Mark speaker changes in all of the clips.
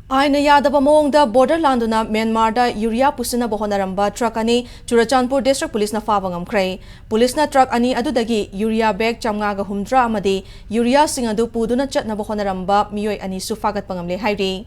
Speaker 1: Aina yadaba mawngda border landuna Myanmarda Urea pusina bohonaramba truck ani Churachandpur District Police na faba ngamkrai. Police na truck ani adudagi Urea bag chamnga ga humdra amadi Urea singadu puduna chatna bohonaramba miyoi ani sufagat pangamle hairi.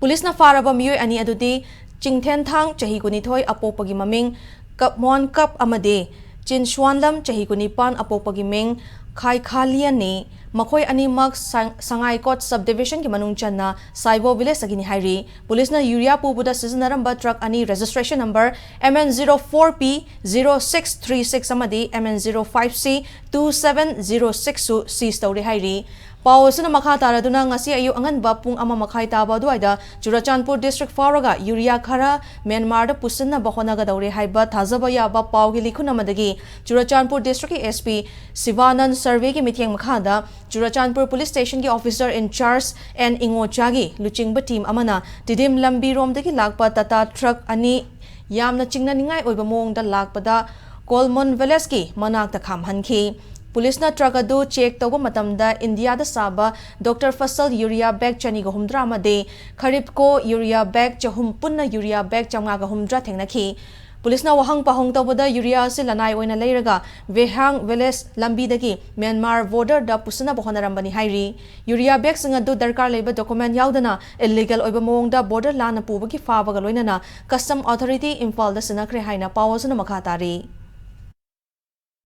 Speaker 1: Police na faraba miyoi ani adudi Chingthen Thang chahi kunithoi apopagi maming Kapmon Kap amadi Chinshwanlam chahi kunipan apopagi ming Khai Khalian ni Makoy animak Sangay Kot Subdivision ki manung chan na Saibo Village sagini hairi. Police na Urea pubuda seasonaramba truck ani registration number MN04P0636 amadi MN05C2706 su seize tawri hairi. Pawasana makha taraduna ngasi ayu anganba pung ama makhai taba duaida Churachandpur District Faraga Urea khara Myanmar da pusinna bahona ga daure haiba thazaba yaba pawgi likhuna madagi Churachandpur District SP Sivanand survey ki mithyang makha da Churachandpur Police Station ki officer in charge and Ingochagi luchingba team amana Didim Lambi rom dagi lakpa tata truck ani yamna chingna ningai oiba mong da lakpada Kolmon Veleski manak ta khamhanki. Police na truck adu check tawba matamda India da saba Dr. Fasal Urea bag chani ga humdra amade Kharip ko Urea bag chahum punna Urea bag chamga ga humdra thengnaki. Police na wahang pahong tawbada Urea se lanai oina leiraga Vehang Village lambi dagi Myanmar border da pusana bohonarambani hairi. Urea bag singa du darkar leiba document yaudana illegal oiba mawngda border lana pubagi fabaga loinana custom authority Imphal da sinakre haina pawasana makhatari.